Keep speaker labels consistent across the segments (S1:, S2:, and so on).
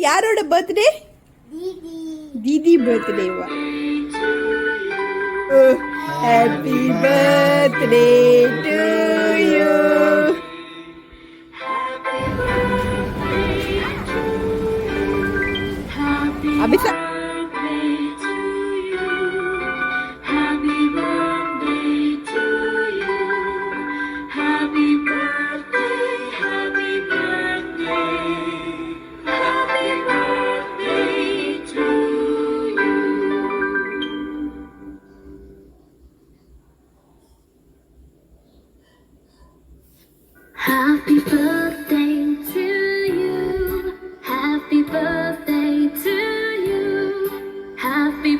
S1: யாரோட பர்த்டே? தீதி பர்த்டேவா? Happy birthday to you. Abisha
S2: Happy birthday to you. Happy birthday to you. Happy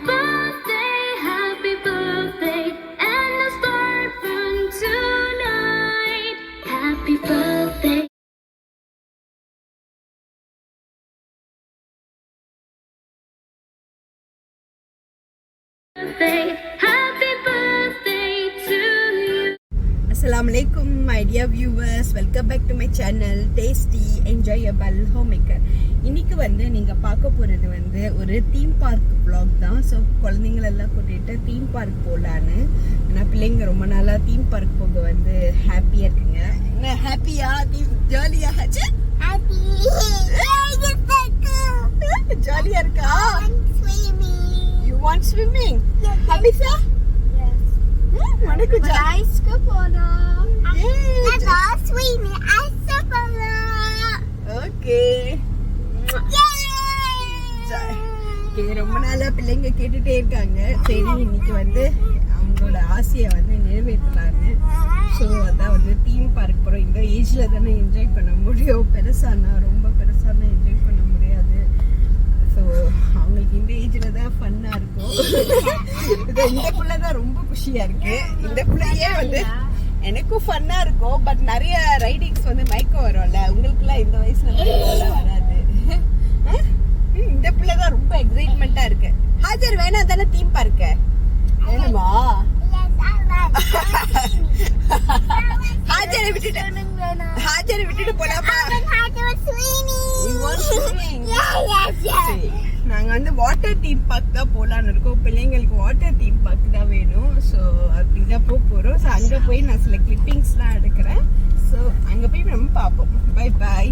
S2: birthday, and let's start from tonight. Happy birthday. Happy birthday to you.
S1: Assalamualaikum my dear viewers, welcome back to my channel Tasty Enjoyable Homemaker. இன்னைக்கு நீங்க பார்க்க போறது ஒரு theme park vlog தான். So குழந்தைங்கள எல்லாம் கூட்டிட்டு theme park போகலான்னு. ஏன்னா பிள்ளைங்க ரொம்ப நாளா தீம் பார்க் போக ஹாப்பியா இருக்குங்க. என்ன ஹாப்பியா? ஜாலியா ஆச்சு? ஜாலியா இருக்கா? You want swimming? Abisa? வணக்கம்
S2: ஐஸ்க்கு போறோம்.
S1: ஓகே. ரொம்ப நாளா பிள்ளைங்க கேட்டுட்டே இருக்காங்க. சரி இன்னைக்கு அவங்களோட ஆசையை நிறைவேற்றலான்னு. ஸோ அதான் தீம் பார்க் போகிறோம். இந்த ஏஜ்ல தானே என்ஜாய் பண்ண முடியும். ரொம்ப பெருசானா என்ஜாய் பண்ண முடியாது. ஸோ அவங்களுக்கு இந்த ஏஜ்ல தான் ஃபன்னா இருக்கும். இந்த பிள்ளை தான் ரொம்ப குஷியா இருக்கு. இந்த பிள்ளையே எனக்கும் ஃபன்னா இருக்கும். பட் நிறைய ரைடிங்ஸ் மயக்கம் வரும்ல. உங்களுக்குலாம் இந்த வயசுல மயக்கம் வராது. இந்த பிள்ளை தான் ரொம்ப எக்ஸைட்மெண்டா இருக்கு. ஹாஜர் வேணா தானே தீம் பார்க்க வேணுமா? ஹாஜரை விட்டுட்டு போலாமா? நாங்க வாட்டர் தீம் பார்க் தான் போலான்னு இருக்கோம். பிள்ளைங்களுக்கு வாட்டர் தீம் பார்க் தான் வேணும். ஸோ அப்படிதான் போறோம். ஸோ அங்க போய் நான் சில கிளிப்பிங்ஸ்லாம் எடுக்கிறேன். ஸோ அங்க போய் நம்ம பார்ப்போம். Bye bye.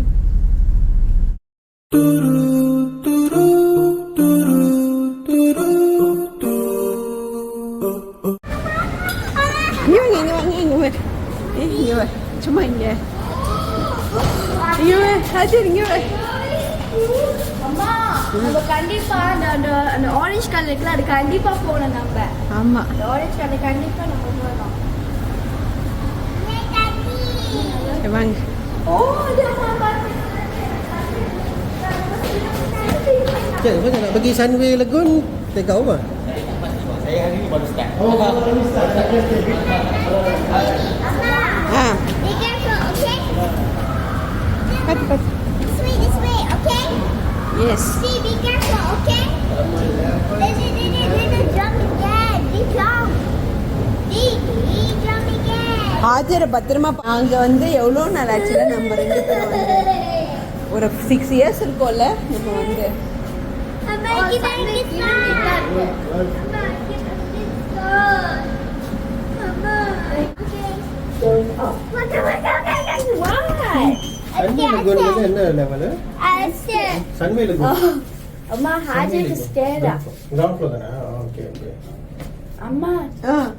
S1: சும்மா இங்க
S2: கண்டிப்பா அந்த ஆரஞ்சு கலருக்குலாம் அது கண்டிப்பா போகணும் நம்ம.
S1: ஆமா
S2: ஆரஞ்சு கலர் கண்டிப்பா நம்ம போகணும்.
S1: வாங்க.
S3: Cik, macam nak pergi Sunway Lagoon, take out apa?
S4: Saya hari ni baru start.
S3: Baru start.
S1: Ah.
S2: Be careful, okay?
S1: Pat.
S2: This way, okay?
S1: Yes.
S2: See, be careful, okay? Little jump again. Big jump. Big jump again.
S1: ஹாஜரை பத்திரமா அங்க எவ்வளோ நாள் ஆச்சுல நம்ம ரெண்டு பேரும் ஒரு 6 years இருக்கும்ல நம்ம
S3: Sunway Lagoon என்ன level? Sunway Lagoon.
S2: அம்மா ஹாஜருக்கு ஸ்டேரா.
S3: Ground floor தானா? Okay.
S2: அம்மா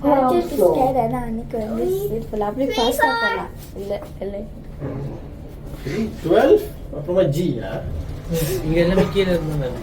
S2: ஹாஜருக்கு ஸ்டேரா நான் அன்னைக்கு இருப்பல அப்படியே ஃபாஸ்டா போலாம். இல்ல
S3: 12 அப்புறமா G
S4: இங்க எல்லாமே கீழே இருந்தாங்க.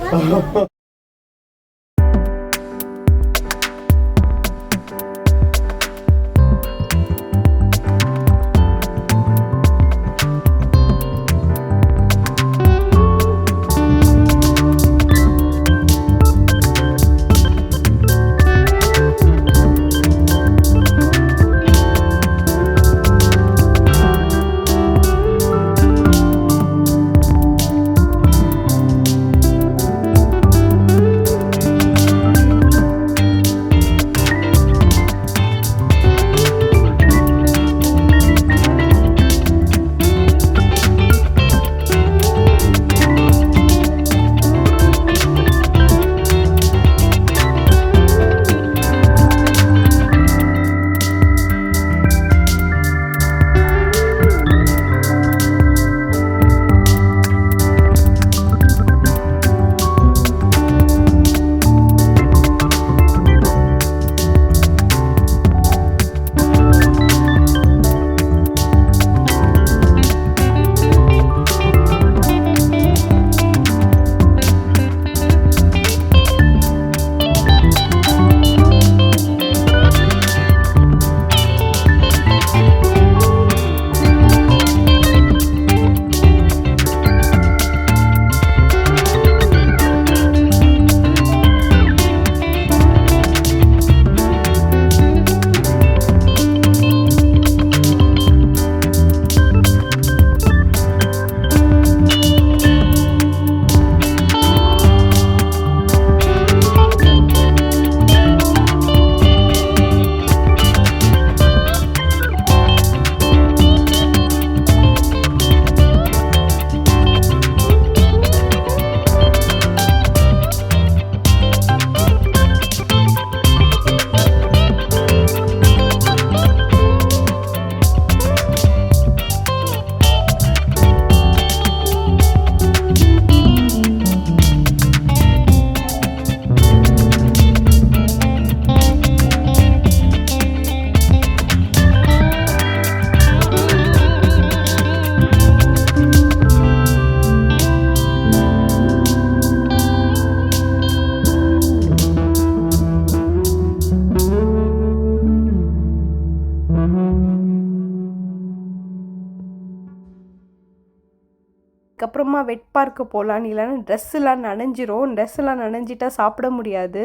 S1: அதுக்கப்புறமா வெட் பார்க்கு போகலான்னு, இல்லைன்னா ட்ரெஸ்ஸெல்லாம் நனைஞ்சிரும். ட்ரெஸ்ஸெல்லாம் நனைஞ்சிட்டா சாப்பிட முடியாது.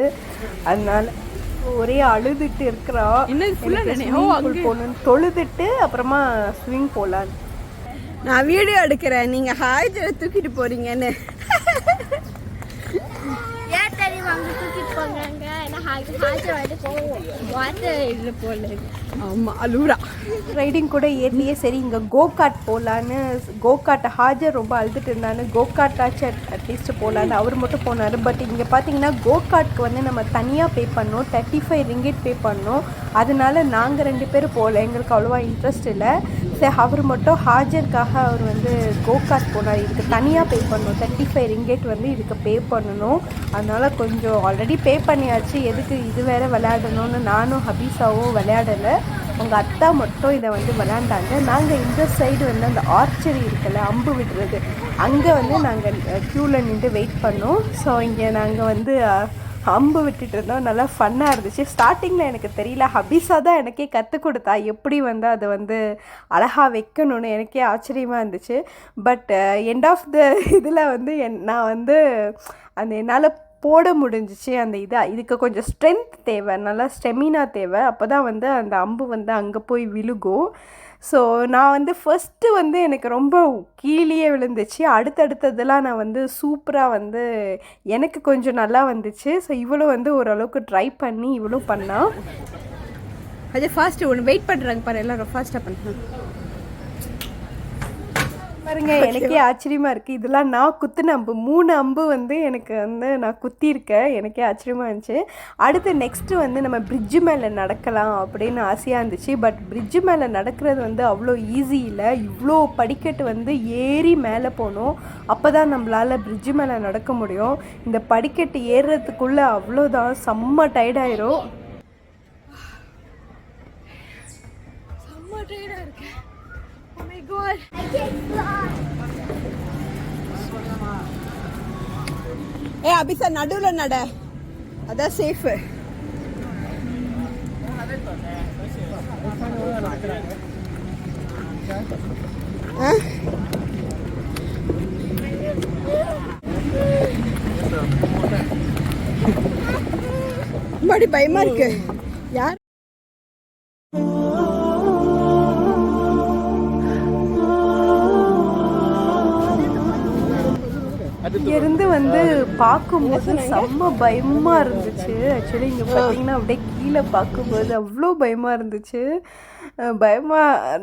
S1: அதனால ஒரே அழுதுட்டு இருக்கிறா. போகணுன்னு தொழுதுட்டு அப்புறமா ஸ்விமிங் போகலான்னு. நான் வீடியோ எடுக்கிறேன், நீங்கள் ஹாய்ஜரை தூக்கிட்டு போகிறீங்கன்னு.
S2: ஏன் தெரியுமா அங்கே தூக்கிட்டு போகிறாங்க? ஏன்னா ஹாஜர் வந்து போவோம் வாட்டர் இதில் போகல.
S1: ஆமாம், அழுவுறா. ரைடிங் கூட ஏறியே சரி இங்கே கோகாட் போகலான்னு. கோகாட் ஹாஜர் ரொம்ப அழுதுட்டு இருந்தான்னு கோகாட்டாச்சும் அட்லீஸ்ட் போகலான்னு அவர் மட்டும் போனார். பட் இங்கே பார்த்தீங்கன்னா கோகாட்க்கு வந்து நம்ம தனியாக பே பண்ணோம், 35 ரிங்கிட் பே பண்ணோம். அதனால நாங்கள் 2 பேரும் போகல, எங்களுக்கு அவ்வளோவா இன்ட்ரெஸ்ட் இல்லை. சரி, அவர் மட்டும் ஹாஜருக்காக அவர் வந்து கோகாட் போனார். இதுக்கு தனியாக பே பண்ணணும், 35 ரிங்கிட் வந்து இதுக்கு பே பண்ணணும். அதனால் கொஞ்சம் ஆல்ரெடி பே பண்ணியாச்சு, எதுக்கு இது வேறு விளையாடணும்னு நானும் ஹபீஸாவும் விளையாடலை. உங்கள் அத்தா மட்டும் இதை வந்து விளையாண்டாங்க. நாங்கள் இந்த சைடு வந்து அந்த ஆர்ச்சரி இருக்குல்ல, அம்பு விடுறது, அங்கே வந்து நாங்கள் க்யூவில் நின்று வெயிட் பண்ணோம். ஸோ இங்கே நாங்கள் வந்து அம்பு விட்டுட்டு இருந்தோம். நல்லா ஃபன்னாக இருந்துச்சு. ஸ்டார்டிங்கில் எனக்கு தெரியல, ஹபீஸா தான் எனக்கே கற்றுக் கொடுத்தா எப்படி வந்து அதை வந்து அழகாக வைக்கணும்னு. எனக்கே ஆச்சரியமாக இருந்துச்சு. பட் எண்ட் ஆஃப் த இதில் வந்து நான் வந்து அந்த என்னால் போட முடிஞ்சிச்சு. அந்த இதுக்கு கொஞ்சம் ஸ்ட்ரென்த் தேவை, நல்லா ஸ்டெமினா தேவை. அப்போ தான் வந்து அந்த அம்பு வந்து அங்கே போய் விழுகும். ஸோ நான் வந்து ஃபஸ்ட்டு வந்து எனக்கு ரொம்ப கீழே விழுந்துச்சு. அடுத்தடுத்ததெல்லாம் நான் வந்து சூப்பராக வந்து எனக்கு கொஞ்சம் நல்லா வந்துச்சு. ஸோ இவ்வளோ வந்து ஓரளவுக்கு ட்ரை பண்ணி இவ்வளோ பண்ணால் அது ஃபாஸ்ட்டு ஒன்று வெயிட் பண்ணுறாங்க பாரு, எல்லோரும் ஃபாஸ்ட்டாக பண்ணுறேன் பாருங்க. எனக்கே ஆச்சரியமாக இருக்குது. இதெல்லாம் நான் குத்துன அம்பு, 3 அம்பு வந்து எனக்கு வந்து நான் குத்திருக்கேன். எனக்கே ஆச்சரியமாக இருந்துச்சு. அடுத்து நெக்ஸ்ட்டு வந்து நம்ம பிரிட்ஜு மேலே நடக்கலாம் அப்படின்னு ஆசையாக இருந்துச்சு. பட் பிரிட்ஜு மேலே நடக்கிறது வந்து அவ்வளோ ஈஸி இல்லை. இவ்வளோ படிக்கட்டு வந்து ஏறி மேலே போகணும், அப்போ தான் நம்மளால் பிரிட்ஜு மேலே நடக்க முடியும். இந்த படிக்கட்டு ஏறுறதுக்குள்ளே அவ்வளோதான், செம்ம டயர்டாயிரும். செம்ம டயர்டாக இருக்கு. Oh my God. அபிசா நடுவில் நட, அதான் சேஃப். மறுபடி பயமா இருக்கு. யார் இங்கேருந்து வந்து பார்க்கும்போது செம்ம பயமாக இருந்துச்சு. ஆக்சுவலி இங்கே பார்த்தீங்கன்னா அப்படியே கீழே பார்க்கும்போது அவ்வளோ பயமாக இருந்துச்சு.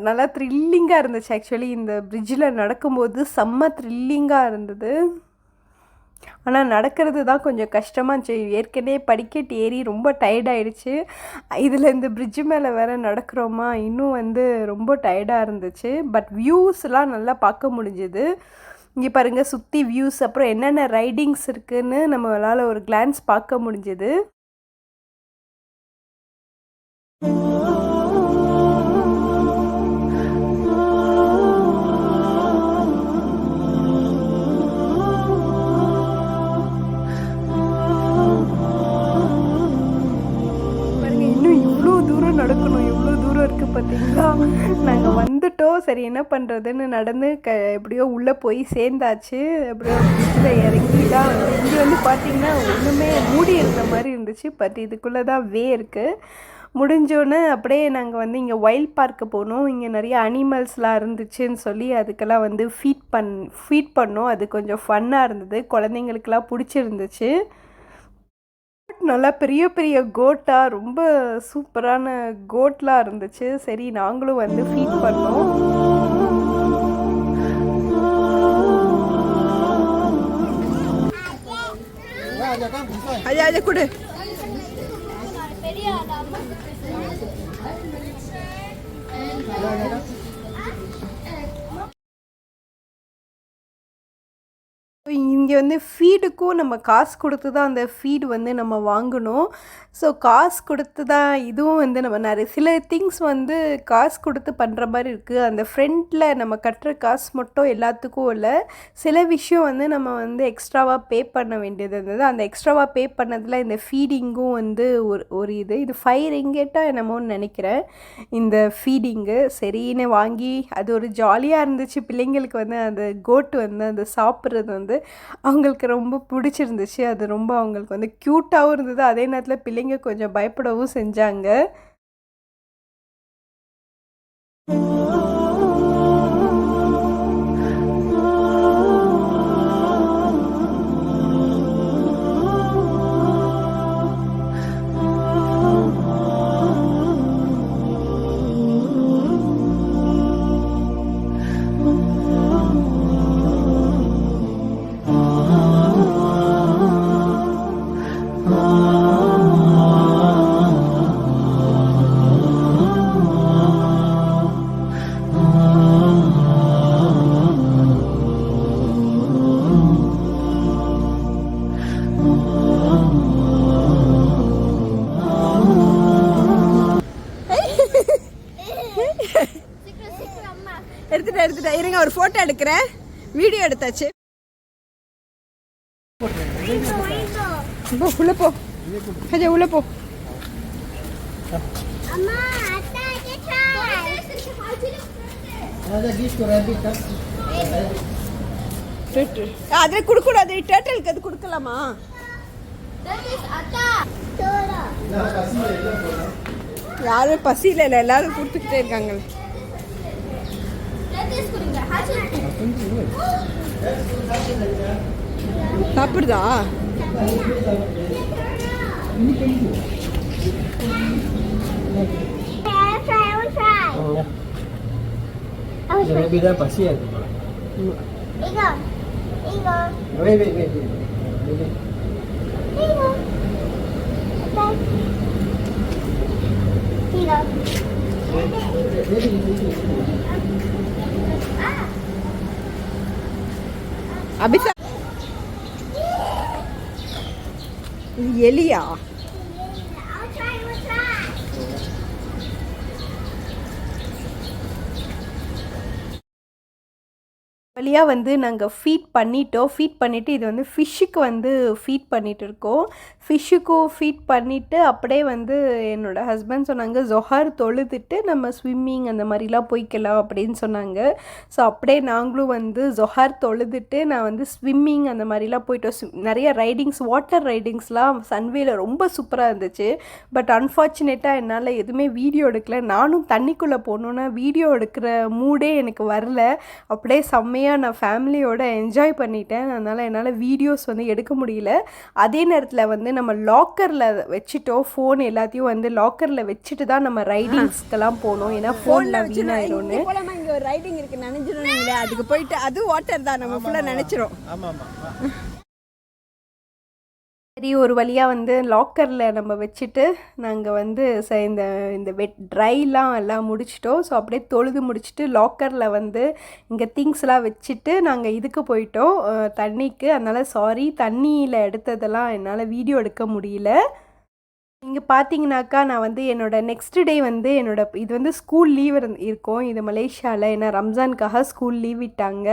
S1: நல்லா த்ரில்லிங்காக இருந்துச்சு. ஆக்சுவலி இந்த பிரிட்ஜில் நடக்கும்போது செம்ம த்ரில்லிங்காக இருந்தது. ஆனால் நடக்கிறது தான் கொஞ்சம் கஷ்டமாக இருந்துச்சு. ஏற்கனவே படிக்கட்டு ஏறி ரொம்ப டயர்டாயிடுச்சு. இதில் இந்த பிரிட்ஜு மேலே வேறு நடக்கிறோமா, இன்னும் வந்து ரொம்ப டயர்டாக இருந்துச்சு. பட் வியூஸ்லாம் நல்லா பார்க்க முடிஞ்சுது. இங்கே பாருங்கள், சுற்றி வியூஸ், அப்புறம் என்னென்ன ரைடிங்ஸ் இருக்குதுன்னு நம்மளால் ஒரு கிளான்ஸ் பார்க்க முடிஞ்சுது. நடக்கணும், எவ்வளோ தூரம் இருக்குது பார்த்தீங்களா. நாங்கள் வந்துட்டோம், சரி என்ன பண்ணுறதுன்னு நடந்து எப்படியோ உள்ளே போய் சேர்ந்தாச்சு. அப்படியே பீச்சில் இறங்கி தான் வந்து இங்கே வந்து பார்த்திங்கன்னா ஒன்றுமே மூடி இருந்த மாதிரி இருந்துச்சு. பட் இதுக்குள்ளே தான் வே இருக்குது. முடிஞ்சோன்னே அப்படியே நாங்கள் வந்து இங்கே வைல்ட் பார்க்கு போனோம். இங்கே நிறைய அனிமல்ஸ்லாம் இருந்துச்சுன்னு சொல்லி அதுக்கெல்லாம் வந்து ஃபீட் பண்ணோம். அது கொஞ்சம் ஃபன்னாக இருந்தது, குழந்தைங்களுக்கெல்லாம் பிடிச்சிருந்துச்சு. நல்லா பெரிய பெரிய கோட்டாக ரொம்ப சூப்பரான கோட்லாம் இருந்துச்சு. சரி நாங்களும் வந்து ஃபீட் பண்ணோம். அஜா கொடு. இங்கே வந்து ஃபீடுக்கும் நம்ம காசு கொடுத்து தான் அந்த ஃபீடு வந்து நம்ம வாங்கணும். ஸோ காசு கொடுத்து தான் இதுவும் வந்து நம்ம நிறைய சில திங்ஸ் வந்து காசு கொடுத்து பண்ணுற மாதிரி இருக்குது. அந்த ஃப்ரெண்டில் நம்ம கட்டுற காசு மட்டும் எல்லாத்துக்கும் இல்லை, சில விஷயம் வந்து நம்ம வந்து எக்ஸ்ட்ராவாக பே பண்ண வேண்டியது இருந்தது. அந்த எக்ஸ்ட்ராவாக பே பண்ணதில் இந்த ஃபீடிங்கும் வந்து ஒரு இது 5 ரிங்கெட்டா என்னமோன்னு நினைக்கிறேன் இந்த ஃபீடிங்கு. சரின்னு வாங்கி அது ஒரு ஜாலியாக இருந்துச்சு. பிள்ளைங்களுக்கு வந்து அந்த கோட்டு வந்து அந்த சாப்பிட்றது வந்து அவங்களுக்கு ரொம்ப பிடிச்சிருந்துச்சு. அது ரொம்ப அவங்களுக்கு வந்து க்யூட்டாகவும் இருந்தது. அதே நேரத்தில் பிள்ளைங்க கொஞ்சம் பயப்படவும் செஞ்சாங்க. எடுத்துட்டேன் இருங்க, ஒரு ஃபோட்டோ எடுக்கிறேன். வீடியோ எடுத்தாச்சு. உள்ள போ ஹஜா, உள்ள போ. அதில் கொடுக்கூடாது, டேட்டலுக்கு அது கொடுக்கலாமா? யாரும் பசியில் இல்லை, எல்லாரும் கொடுத்துக்கிட்டே இருக்காங்களே. சாப்பிடுதா?
S3: Beda pasti ya.
S2: Igo.
S3: Wait.
S2: Igo.
S1: Abisha, இது எலியா? வழியாக வந்து நாங்கள் ஃபீட் பண்ணிவிட்டு இது வந்து ஃபிஷ்ஷுக்கு வந்து ஃபீட் பண்ணிகிட்டு இருக்கோம். ஃபிஷ்ஷுக்கும் ஃபீட் பண்ணிவிட்டு அப்படியே வந்து என்னோடய ஹஸ்பண்ட் சொன்னாங்க ஜொஹார் தொழுதுட்டு நம்ம ஸ்விம்மிங் அந்த மாதிரிலாம் போய்க்கலாம் அப்படின்னு சொன்னாங்க. ஸோ அப்படியே நாங்களும் வந்து ஜொஹார் தொழுதுட்டு நான் வந்து ஸ்விம்மிங் அந்த மாதிரிலாம் போயிட்டோம். நிறைய ரைடிங்ஸ், வாட்டர் ரைடிங்ஸ்லாம் சன்வேல ரொம்ப சூப்பராக இருந்துச்சு. பட் அன்ஃபார்ச்சுனேட்டாக என்னால் எதுவுமே வீடியோ எடுக்கல. நானும் தண்ணிக்குள்ளே போகணுன்னா வீடியோ எடுக்கிற மூடே எனக்கு வரல. அப்படியே செம்மையாக நான் ஃபேமிலியோட என்ஜாய் பண்ணிட்டேன். அதனால் என்னால் வீடியோஸ் வந்து எடுக்க முடியல. அதே நேரத்தில் வந்து நம்ம லாக்கரில் வச்சுட்டோம். ஃபோன் எல்லாத்தையும் வந்து லாக்கரில் வச்சுட்டு தான் நம்ம ரைடிங்ஸ்க்கெல்லாம் போகணும். ஏன்னா ஃபோனில் வீணாயிடும்னு. போலாமா? இங்கே ஒரு ரைடிங் இருக்குது, நினைஞ்சிடும். அதுக்கு போயிட்டு அது வாட்டர் தான், நம்ம ஃபுல்லாக நினைச்சிரும். சரி, ஒரு வழியாக வந்து லாக்கரில் நம்ம வச்சுட்டு நாங்கள் வந்து இந்த ட்ரைலாம் எல்லாம் முடிச்சிட்டோம். ஸோ அப்படியே தொழுது முடிச்சுட்டு லாக்கரில் வந்து இங்கே திங்ஸ்லாம் வச்சுட்டு நாங்கள் இதுக்கு போயிட்டோம், தண்ணிக்கு. அதனால் சாரி, தண்ணியில் எடுத்ததெல்லாம் என்னால் வீடியோ எடுக்க முடியல. இங்கே பார்த்தீங்கன்னாக்கா நான் வந்து என்னோடய நெக்ஸ்ட் டே வந்து இது வந்து ஸ்கூல் லீவ் இருக்கும் இது மலேசியாவில். ஏன்னா ரம்ஜானுக்காக ஸ்கூல் லீவ் விட்டாங்க.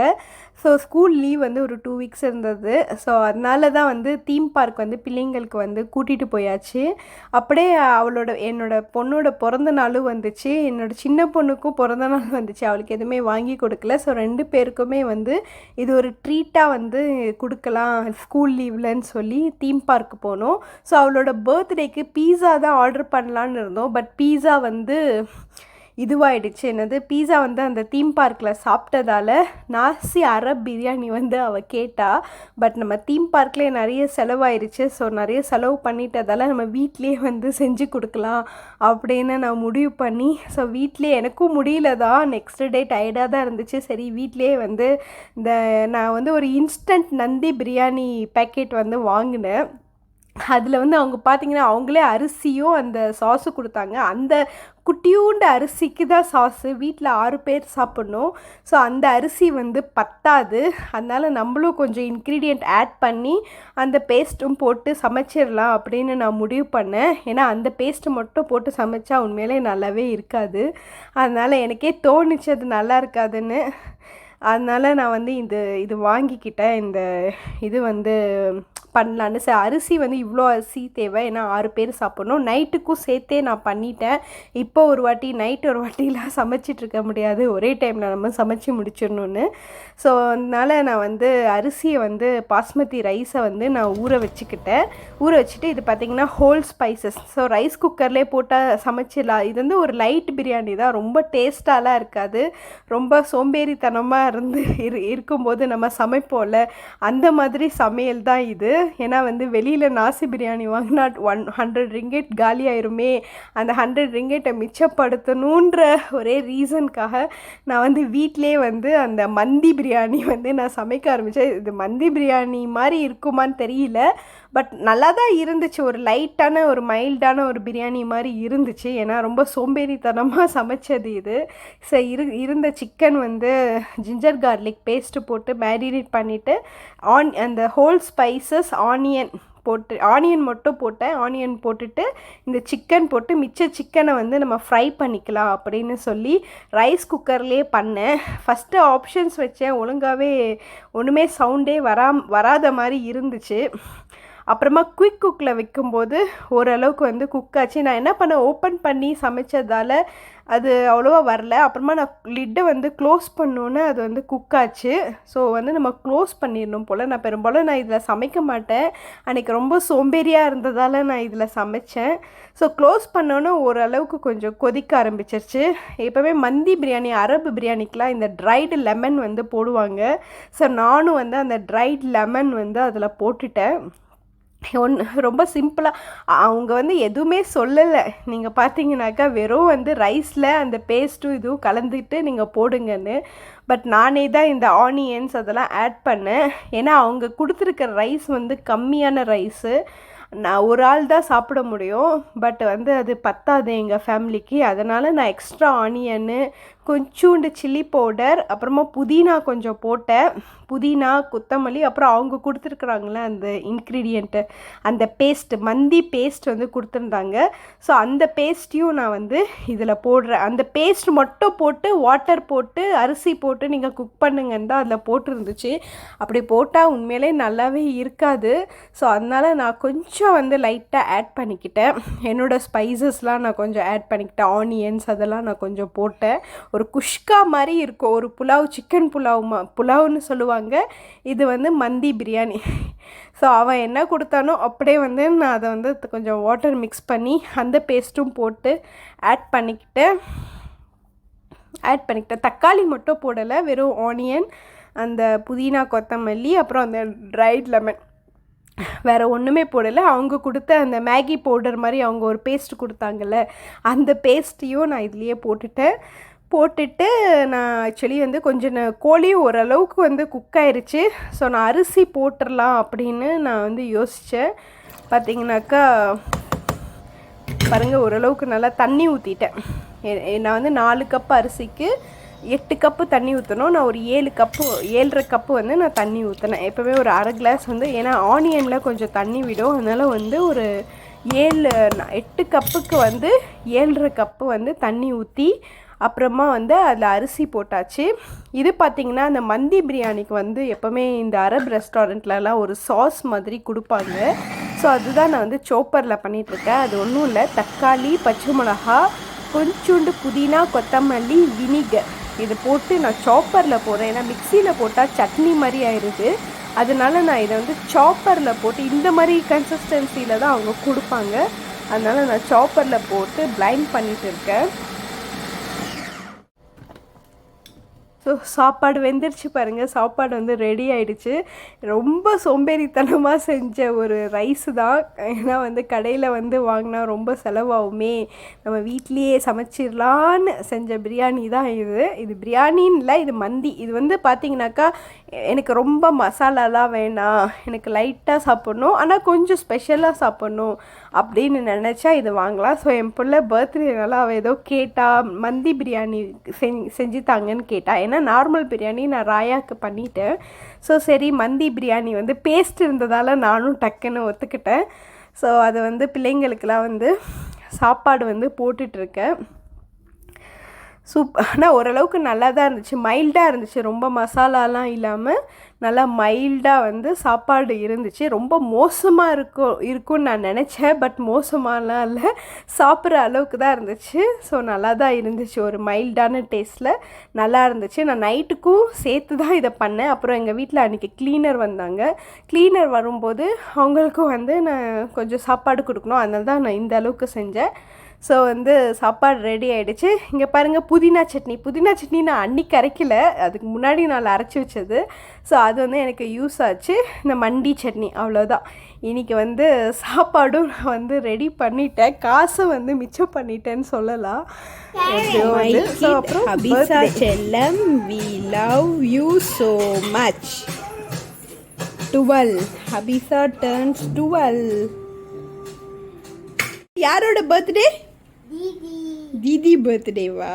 S1: ஸோ ஸ்கூல் லீவ் வந்து ஒரு 2 வீக்ஸ் இருந்தது. ஸோ அதனால தான் வந்து தீம் பார்க் வந்து பிள்ளைங்களுக்கு வந்து கூட்டிகிட்டு போயாச்சு. அப்படியே என்னோடய பொண்ணோட பிறந்த நாளும் வந்துச்சு. என்னோடய சின்ன பொண்ணுக்கும் பிறந்த நாள் வந்துச்சு. அவளுக்கு எதுவுமே வாங்கி கொடுக்கல. ஸோ 2 பேருக்குமே வந்து இது ஒரு ட்ரீட்டாக வந்து கொடுக்கலாம் ஸ்கூல் லீவ்லன்னு சொல்லி தீம் பார்க் போனோம். ஸோ அவளோட பர்த்டேக்கு பீஸா தான் ஆர்டர் பண்ணலான்னு இருந்தோம். பட் பீஸா வந்து இதுவாகிடுச்சு. என்னது, பீஸா வந்து அந்த தீம் பார்க்கில் சாப்பிட்டதால நாசி அரப் பிரியாணி வந்து அவள் கேட்டா. பட் நம்ம தீம் பார்க்லேயே நிறைய செலவாயிருச்சு. ஸோ நிறைய செலவு பண்ணிட்டதால நம்ம வீட்லேயே வந்து செஞ்சு கொடுக்கலாம் அப்படின்னு நான் முடிவு பண்ணி, ஸோ வீட்லேயே எனக்கும் முடியல தான். நெக்ஸ்ட் டே டயர்டாக தான் இருந்துச்சு. சரி வீட்லேயே வந்து நான் வந்து ஒரு இன்ஸ்டன்ட் நந்தி பிரியாணி பேக்கெட் வந்து வாங்கினேன். அதில் வந்து அவங்க பார்த்திங்கன்னா அவங்களே அரிசியும் அந்த சாஸும் கொடுத்தாங்க. அந்த குட்டியூண்டு அரிசிக்கு தான் சாஸு, வீட்டில் 6 பேர் சாப்பிட்ணும். ஸோ அந்த அரிசி வந்து பத்தாது. அதனால் நம்மளும் கொஞ்சம் இன்க்ரீடியண்ட் ஆட் பண்ணி அந்த பேஸ்ட்டும் போட்டு சமைச்சிடலாம் அப்படின்னு நான் முடிவு பண்ணேன். ஏன்னா அந்த பேஸ்ட்டு மட்டும் போட்டு சமைச்சா உண்மையிலே நல்லாவே இருக்காது. அதனால் எனக்கே தோணுச்சு அது நல்லா இருக்காதுன்னு. அதனால் நான் வந்து இது வாங்கிக்கிட்டேன். இது வந்து பண்ணலான்னு. அரிசி வந்து இவ்வளோ அரிசி தேவை, ஏன்னா 6 பேர் சாப்பிட்ணும். நைட்டுக்கும் சேர்த்தே நான் பண்ணிட்டேன். இப்போ ஒரு வாட்டி நைட் ஒரு வாட்டிலாம் சமைச்சிட்ருக்க முடியாது, ஒரே டைமில் நம்ம சமைச்சி முடிச்சிடணுன்னு. ஸோ அதனால் நான் வந்து அரிசியை வந்து பாஸ்மதி ரைஸை வந்து நான் ஊற வச்சுட்டு இது பார்த்திங்கன்னா ஹோல் ஸ்பைசஸ். ஸோ ரைஸ் குக்கர்லேயே போட்டால் சமைச்சிடலாம். இது வந்து ஒரு லைட் பிரியாணி தான், ரொம்ப டேஸ்ட்டாலாம் இருக்காது. ரொம்ப சோம்பேறித்தனமாக இருக்கும்போது நம்ம சமைப்போம்ல, அந்த மாதிரி சமையல் தான் இது. ஏன்னா வந்து வெளியில் நாசி பிரியாணி வாங்கினா 100 ரிங்கெட் காலி ஆயிருமே, அந்த 100 ரிங்கெட்டை மிச்சப்படுத்தணுன்ற ஒரே ரீசனுக்காக நான் வந்து வீட்டிலே வந்து அந்த மந்தி பிரியாணி வந்து நான் சமைக்க ஆரம்பித்தேன். இது மந்தி பிரியாணி மாதிரி இருக்குமான்னு தெரியல, பட் நல்லா தான் இருந்துச்சு. ஒரு லைட்டான ஒரு மைல்டான ஒரு பிரியாணி மாதிரி இருந்துச்சு. ஏன்னா ரொம்ப சோம்பேறித்தனமாக சமைச்சது இது. ஸோ இருந்த சிக்கன் வந்து ஜிஞ்சர் கார்லிக் பேஸ்ட்டு போட்டு மேரினேட் பண்ணிவிட்டு அந்த ஹோல் ஸ்பைசஸ் ஆனியன் மட்டும் போட்டேன். ஆனியன் போட்டுட்டு இந்த சிக்கன் போட்டு மிச்ச சிக்கனை வந்து நம்ம ஃப்ரை பண்ணிக்கலாம் அப்படின்னு சொல்லி ரைஸ் குக்கர்லேயே பண்ணேன். ஃபஸ்ட்டு ஆப்ஷன்ஸ் வச்சேன், ஒழுங்காகவே ஒன்றுமே சவுண்டே வராத மாதிரி இருந்துச்சு. அப்புறமா குயிக் குக்கில் வைக்கும்போது ஓரளவுக்கு வந்து குக் ஆச்சு. நான் என்ன பண்ணேன், ஓப்பன் பண்ணி சமைச்சதால் அது அவ்வளோவா வரல. அப்புறமா நான் லிட்டை வந்து க்ளோஸ் பண்ணோன்னே அது வந்து குக் ஆச்சு. ஸோ வந்து நம்ம க்ளோஸ் பண்ணிடணும் போல். நான் பெரும்பாலும் இதில் சமைக்க மாட்டேன், அன்றைக்கி ரொம்ப சோம்பேறியாக இருந்ததால் நான் இதில் சமைச்சேன். ஸோ க்ளோஸ் பண்ணோன்னே ஓரளவுக்கு கொஞ்சம் கொதிக்க ஆரம்பிச்சிருச்சு. எப்போவுமே மந்தி பிரியாணி, அரபு பிரியாணிக்கெலாம் இந்த ட்ரைடு லெமன் வந்து போடுவாங்க. ஸோ நானும் வந்து அந்த ட்ரைடு லெமன் வந்து அதில் போட்டுட்டேன். ரொம்ப சிம்பிளாக அவங்க வந்து எதுவுமே சொல்லலை. நீங்கள் பார்த்தீங்கன்னாக்கா வெறும் வந்து ரைஸில் அந்த பேஸ்ட்டும் இதுவும் கலந்துட்டு நீங்கள் போடுங்கன்னு. பட் நானே தான் இந்த ஆனியன்ஸ் அதெல்லாம் ஆட் பண்ணேன். ஏன்னா அவங்க கொடுத்துருக்க ரைஸ் வந்து கம்மியான ரைஸு, நான் ஒரு ஆள் தான் சாப்பிட முடியும். பட் வந்து அது பத்தாது எங்கள் ஃபேமிலிக்கு. அதனால் நான் எக்ஸ்ட்ரா ஆனியன்னு, கொஞ்சோண்டு சில்லி பவுடர், அப்புறமா புதினா கொஞ்சம் போட்டேன். புதினா, கொத்தமல்லி, அப்புறம் அவங்க கொடுத்துருக்குறாங்களே அந்த இன்க்ரீடியண்ட்டு, அந்த மந்தி பேஸ்ட் வந்து கொடுத்துருந்தாங்க. ஸோ அந்த பேஸ்ட்டையும் நான் வந்து இதில் போடுறேன். அந்த பேஸ்ட் மட்டும் போட்டு வாட்டர் போட்டு அரிசி போட்டு நீங்கள் குக் பண்ணுங்கன்னு தான் அதில் போட்டுருந்துச்சு. அப்படி போட்டால் உண்மையிலே நல்லாவே இருக்காது. ஸோ அதனால் நான் கொஞ்சம் வந்து லைட்டாக ஆட் பண்ணிக்கிட்டேன். என்னோடய ஸ்பைசஸ்லாம் நான் கொஞ்சம் ஆட் பண்ணிக்கிட்டேன். ஆனியன்ஸ் அதெல்லாம் நான் கொஞ்சம் போட்டேன். ஒரு குஷ்கா மாதிரி இருக்கும், ஒரு புலாவ், சிக்கன் புலாவ்னு சொல்லுவாங்க. இது வந்து மந்தி பிரியாணி. ஸோ அவன் என்ன கொடுத்தானோ அப்படியே வந்து நான் அதை வந்து கொஞ்சம் வாட்டர் மிக்ஸ் பண்ணி அந்த பேஸ்ட்டும் போட்டு ஆட் பண்ணிக்கிட்டேன். தக்காளி மட்டும் போடலை, வெறும் ஆனியன், அந்த புதினா, கொத்தமல்லி, அப்புறம் அந்த ட்ரைட் லெமன், வேறு ஒன்றுமே போடலை. அவங்க கொடுத்த அந்த மேகி பவுடர் மாதிரி அவங்க ஒரு பேஸ்ட் கொடுத்தாங்கல்ல, அந்த பேஸ்ட்டையும் நான் இதுலேயே போட்டுட்டு நான் ஆக்சுவலி வந்து கொஞ்சம் கோழியும் ஓரளவுக்கு வந்து குக் ஆயிடுச்சு. ஸோ நான் அரிசி போட்டுடலாம் அப்படின்னு நான் வந்து யோசித்தேன். பார்த்திங்கனாக்கா பாருங்கள், ஓரளவுக்கு நல்லா தண்ணி ஊற்றிட்டேன். நான் வந்து 4 கப்பு அரிசிக்கு 8 கப்பு தண்ணி ஊற்றணும். நான் ஒரு 7.5 கப்பு வந்து நான் தண்ணி ஊற்றினேன். எப்போவுமே ஒரு அரை கிளாஸ் வந்து, ஏன்னா ஆனியனில் கொஞ்சம் தண்ணி விடும், அதனால் வந்து ஒரு 8 கப்புக்கு வந்து 7.5 கப்பு வந்து தண்ணி ஊற்றி அப்புறமா வந்து அதில் அரிசி போட்டாச்சு. இது பார்த்திங்கன்னா அந்த மந்தி பிரியாணிக்கு வந்து எப்போவுமே இந்த அரப் ரெஸ்டாரண்ட்லலாம் ஒரு சாஸ் மாதிரி கொடுப்பாங்க. ஸோ அதுதான் நான் வந்து சோப்பரில் பண்ணிகிட்ருக்கேன். அது ஒன்றும் இல்லை, தக்காளி, பச்சை மிளகா, கொஞ்சோண்டு புதினா, கொத்தமல்லி, வினிகர் இது போட்டு நான் சாப்பரில் போடுறேன். ஏன்னா மிக்சியில் போட்டால் சட்னி மாதிரி ஆயிடுது. அதனால நான் இதை வந்து சாப்பரில் போட்டு, இந்த மாதிரி கன்சிஸ்டன்சியில் தான் அவங்க கொடுப்பாங்க, அதனால் நான் சாப்பரில் போட்டு பிளைண்ட் பண்ணிகிட்டு இருக்கேன். ஸோ ஸோ சாப்பாடு வெந்துருச்சு பாருங்கள். சாப்பாடு வந்து ரெடி ஆகிடுச்சு. ரொம்ப சோம்பேறித்தனமாக செஞ்ச ஒரு ரைஸு தான். ஏன்னா வந்து கடையில் வந்து வாங்கினா ரொம்ப செலவாகுமே, நம்ம வீட்லேயே சமைச்சிடலான்னு செஞ்ச பிரியாணி தான் இது. இது பிரியாணின்னு இல்லை, இது மந்தி. இது வந்து பார்த்திங்கனாக்கா எனக்கு ரொம்ப மசாலாலாம் வேணாம், எனக்கு லைட்டாக சாப்பிட்ணும், ஆனால் கொஞ்சம் ஸ்பெஷலாக சாப்பிட்ணும் அப்படின்னு நினச்சா இது வாங்கலாம். ஸோ என் பிள்ளை பர்த்டேனால அவள் ஏதோ கேட்டா, மந்தி பிரியாணி செஞ்சு தாங்கன்னு கேட்டா. ஏன்னா நார்மல் பிரியாணி நான் ராயாவுக்கு பண்ணிட்டேன். ஸோ சரி மந்தி பிரியாணி வந்து பேஸ்ட் இருந்ததால் நானும் டக்குன்னு ஒத்துக்கிட்டேன். ஸோ அது வந்து பிள்ளைங்களுக்கெல்லாம் வந்து சாப்பாடு வந்து போட்டுட்ருக்கேன். ஆனால் ஓரளவுக்கு நல்லா தான் இருந்துச்சு, மைல்டாக இருந்துச்சு, ரொம்ப மசாலாலாம் இல்லாமல் நல்லா மைல்டாக வந்து சாப்பாடு இருந்துச்சு. ரொம்ப மோசமாக இருக்கும்னு நான் நினச்சேன், பட் மோசமாலாம் இல்லை, சாப்பிட்ற அளவுக்கு தான் இருந்துச்சு. ஸோ நல்லா தான் இருந்துச்சு, ஒரு மைல்டான டேஸ்ட்டில் நல்லா இருந்துச்சு. நான் நைட்டுக்கும் சேர்த்து தான் இதை பண்ணேன். அப்புறம் எங்கள் வீட்டில் அன்றைக்கி க்ளீனர் வந்தாங்க. க்ளீனர் வரும்போது அவங்களுக்கும் வந்து நான் கொஞ்சம் சாப்பாடு கொடுக்கணும், அதனால தான் நான் இந்த அளவுக்கு செஞ்சேன். ஸோ வந்து சாப்பாடு ரெடி ஆகிடுச்சு. இங்கே பாருங்கள் புதினா சட்னி நான் அன்றைக்கி அரைக்கல, அதுக்கு முன்னாடி நான் அரைச்சி வச்சது. ஸோ அது வந்து எனக்கு யூஸ் ஆச்சு. இந்த மண்டி சட்னி அவ்வளோதான். இன்றைக்கி வந்து சாப்பாடும் நான் வந்து ரெடி பண்ணிட்டேன், காசை வந்து மிச்சம் பண்ணிட்டேன்னு சொல்லலாம். அப்புறம் ஹபிசா செல்லம், we love you so much. 12 Habisha turns 12. யாரோட பர்த்டே? தீதி பர்த்டேவா?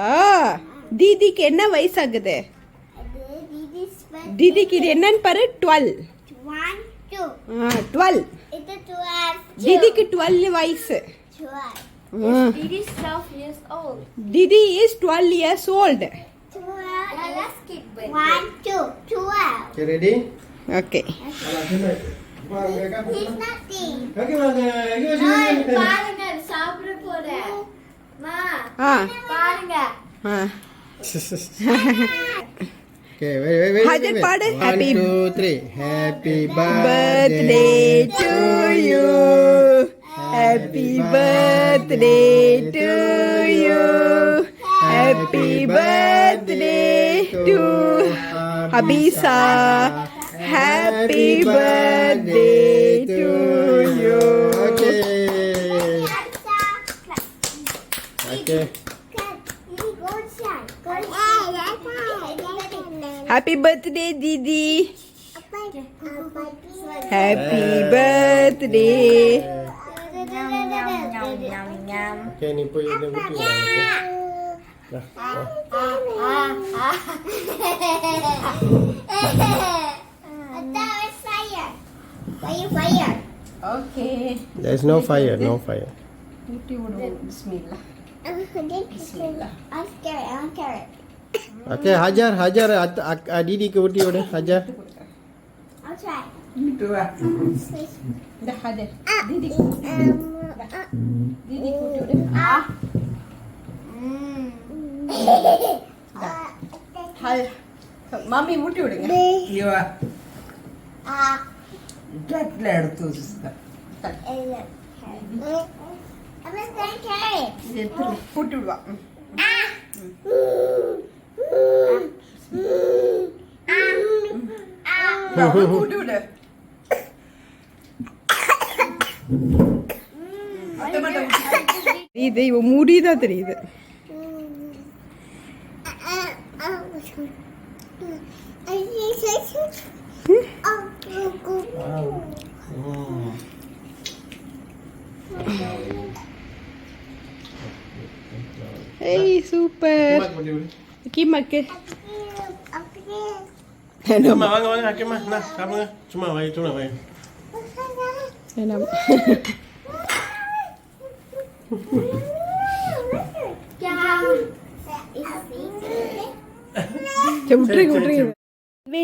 S1: தீதிக்கு என்ன வயசாகுது? தீதிக்கு இது என்னன்னு பாரு. 12. 12. தீதிக்கு 12 வயசு.
S2: Didi is 12 years old.
S1: Didi is 12 years old.
S2: Let's skip it.
S5: 1, 2, 12.
S3: Okay, ready?
S1: Okay.
S5: He's nothing.
S2: பாருங்க சாப்பிட போறேன். மா பாருங்க.
S3: Okay, wait.
S1: Hajar paadu. Happy
S3: 1, 2, 3. Happy
S1: birthday to you. Happy birthday to you. Happy birthday to Habisa. Happy birthday to you.
S3: Okay. Okay.
S5: Go inside.
S1: Happy birthday, Didi. Happy birthday.
S3: Okay, ni pun ini betul. Dah.
S5: Fire.
S1: Okay.
S3: There is no fire.
S1: Bismillah.
S5: I'm scared.
S3: Okay, hajar Didi ke uti udah hajar.
S5: I'll try.
S1: Dah hajar. Didi. Didi kutu dah. Hai. Mami muti udunga.
S6: Iya. Gila எடுத்து
S5: I'm just gonna carry it.
S1: Kutu விடுவா. குட்டி விடு. இது இவ முடிதான் தெரியுது. ஏய் super. கிமாக்கு
S3: Cuma வாங்க அக்கம்மா நான் சாப்பிடுங்க. சும்மா வை.
S1: வேணாம். விட்டுருங்க.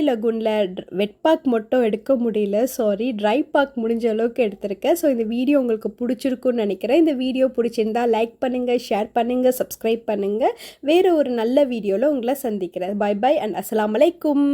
S1: லகுனில் வெட் பாக் மட்டும் எடுக்க முடியல, சாரி, ட்ரை பாக் முடிஞ்ச அளவுக்கு எடுத்திருக்கேன். ஸோ இந்த வீடியோ உங்களுக்கு பிடிச்சிருக்குன்னு நினைக்கிறேன். இந்த வீடியோ பிடிச்சிருந்தா லைக் பண்ணுங்கள், ஷேர் பண்ணுங்கள், சப்ஸ்கிரைப் பண்ணுங்கள். வேறு ஒரு நல்ல வீடியோவில் உங்களை சந்திக்கிறேன். பை அண்ட் அஸ்ஸலாமு அலைக்கும்.